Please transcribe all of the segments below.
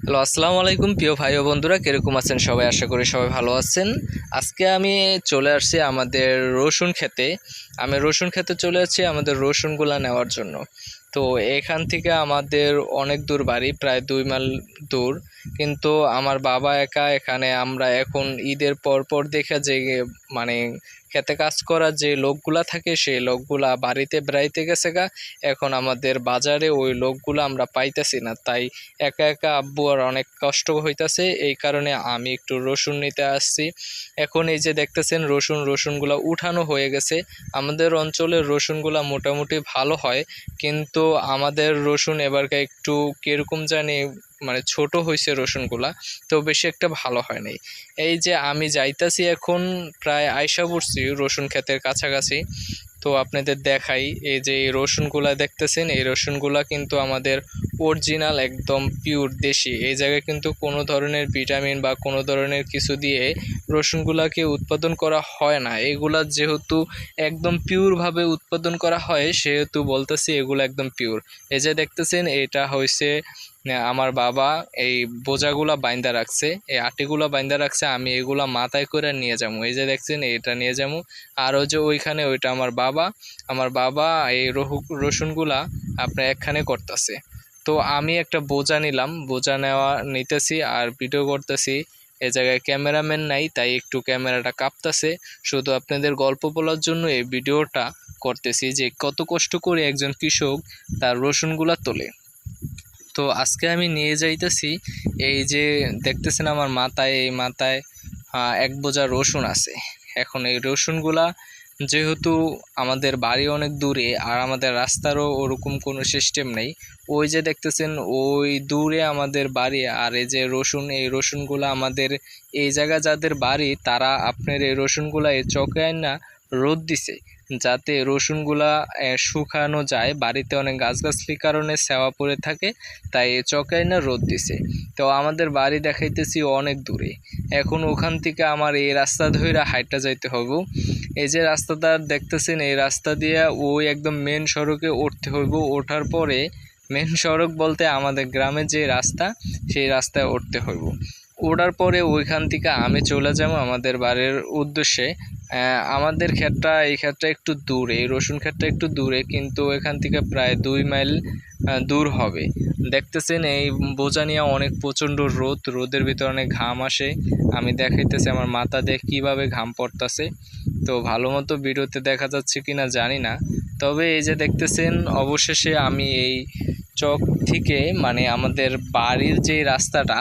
Hello, আসসালামু আলাইকুম প্রিয় ভাই ও বন্ধুরা, কিরকম আছেন সবাই? আশা করি সবাই ভালো আছেন। আজকে আমি চলে আসছি আমাদের রসুন ক্ষেতে। আমি রসুন ক্ষেতে চলে আসছি আমাদের রসুনগুলা নেওয়ার জন্য। তো এখান থেকে আমাদের অনেক দূর বাড়ি, প্রায় 2 মাইল দূর। কিন্তু আমার বাবা একা, এখানে আমরা এখন ঈদের পর দেখে যে মানে খেতে কাজ করা যে লোকগুলা থাকে সেই লোকগুলা বাড়িতে বেড়াইতে গেছে গা। এখন আমাদের বাজারে ওই লোকগুলা আমরা পাইতেছি না, তাই একা একা আব্বু আর অনেক কষ্ট হইতাছে। এই কারণে আমি একটু রসুন নিতে আসছি। এখন এই যে দেখতেছেন রসুনগুলা উঠানো হয়ে গেছে। আমাদের অঞ্চলের রসুনগুলা মোটামুটি ভালো হয়, কিন্তু আমাদের রসুন এবারকার একটু কিরকম জানি ছোট হয়েছে রসুনগুলা, তো বেশি একটা ভালো হয় নাই। এই যে আমি যাইতাছি এখন, প্রায় আইসা পড়ছি রসুন ক্ষেতের কাছাকাছি। তো আপনাদের দেখাই, এই যে এই রসুনগুলা দেখতেছেন, এই রসুনগুলা কিন্তু আমাদের অরিজিনাল একদম পিওর দেশি। এই জায়গায় কিন্তু কোনো ধরনের ভিটামিন বা কোনো ধরনের কিছু দিয়ে রসুনগুলাকে উৎপাদন করা হয় না। এগুলা যেহেতু একদম পিওরভাবে উৎপাদন করা হয়, সেহেতু বলতেছি এগুলো একদম পিওর। এই যে দেখতেছেন, এটা হয়েছে আমার বাবা এই বোঝাগুলা বাইন্দা রাখছে, এই আটিগুলা বাইন্দা রাখছে। আমি এগুলা মাথায় করে নিয়ে যাবো। এই যে দেখছেন, এটা নিয়ে যাবো। আর ওই যে ওইখানে ওইটা আমার বাবা এই রসুনগুলা আপনার একখানে করতেছে। তো আমি একটা বোঝা নিলাম, নিতেছি আর ভিডিও করতেছি। এ জায়গায় ক্যামেরাম্যান নাই, তাই একটু ক্যামেরাটা কাঁপতেছে। শুধু আপনাদের গল্প বলার জন্য এই ভিডিওটা করতেছি যে কত কষ্ট করে একজন কৃষক তার রসুনগুলা তোলে। তো আজকে আমি নিয়ে যাইতেছি, এই যে দেখতেছেন আমার মাথায়, এই মাথায় এক বোঝা রসুন আছে। এখন এই রসুনগুলা যেহেতু আমাদের বাড়ি অনেক দূরে, আর আমাদের রাস্তারও ওরকম কোনো সিস্টেম নেই। ওই যে দেখতেছেন ওই দূরে আমাদের বাড়ি, আর এই যে এই রসুনগুলা আমাদের এই জায়গা যাদের বাড়ি, তারা আপনার এই রসুনগুলা এই চকে আইনা রোদ দিছে, যাতে রসুনগুলা শুকানো যায়। বাড়িতে অনেক গাছগাছলির কারণে ছায়া পড়ে থাকে, তাই চকে আইনা রোদ দিছে। তো আমাদের বাড়ি দেখাইতেছি অনেক দূরে। এখন ওখান থেকে আমার এই রাস্তা ধরে হাইটটা যাইতে হবে। এই যে রাস্তাটা দেখতেছেন, এই রাস্তা দিয়ে ওই একদম মেন সড়কে উঠতে হইব। ওঠার পরে মেন সড়ক বলতে আমাদের গ্রামের যে রাস্তা, সেই রাস্তায় উঠতে হইব। ওঠার পরে ওইখান থেকে আমি চলে যাবো আমাদের বাড়ির উদ্দেশ্যে। আমাদের এই ক্ষেতটা একটু দূরে, এই রসুন ক্ষেতটা একটু দূরে, কিন্তু এখান থেকে প্রায় 2 মাইল দূর হবে। দেখতেছেন এই বোঝা নিয়ে অনেক প্রচণ্ড রোদের ভিতরে অনেক ঘাম আসে। আমি দেখাইতেছি আমার মাথা দিয়ে কীভাবে ঘাম পড়তেছে। তো ভালো মতো ভিডিওতে দেখা যাচ্ছে কিনা জানি না। তবে এই যে দেখতেছেন, অবশেষে আমি এই চক থেকে আমাদের বাড়ির যে রাস্তাটা,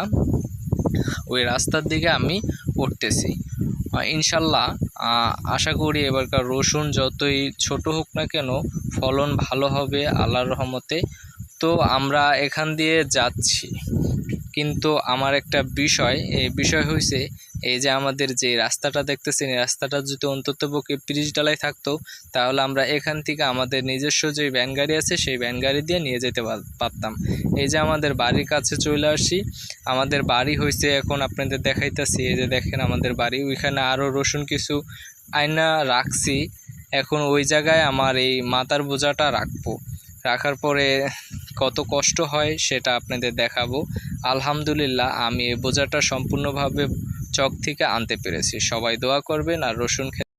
ওই রাস্তার দিকে আমি উঠতেছি। ইনশাল্লাহ আশা করি এবারকার রসুন যতই ছোট হোক না কেন, ফলন ভালো হবে আল্লাহর রহমতে। তো আমরা এখান দিয়ে যাচ্ছি, কিন্তু আমার একটা এই বিষয় হয়েছে, এই যে আমাদের যে রাস্তাটা দেখতেছেন, এই রাস্তাটা যদি অন্ততপক্ষে 30 ডালাই থাকতো, তাহলে আমরা এখান থেকে আমাদের নিজস্ব যে ভ্যান গাড়ি আছে, সেই ভ্যান গাড়ি দিয়ে নিয়ে যেতে পারতাম। এই যে আমাদের বাড়ির কাছে চলে আসি। আমাদের বাড়ি হয়েছে, এখন আপনাদের দেখাইতেছি, এই যে দেখেন আমাদের বাড়ি। ওইখানে আরও রসুন কিছু আয়না রাখছি। এখন ওই জায়গায় আমার এই মাথার বোঝাটা রাখার পরে কত কষ্ট হয় সেটা আপনাদের দেখাবো। আলহামদুলিল্লাহ আমি এই বোঝাটা সম্পূর্ণভাবে চক থেকে আনতে পেরেছি। সবাই দোয়া করবেন আর রসুন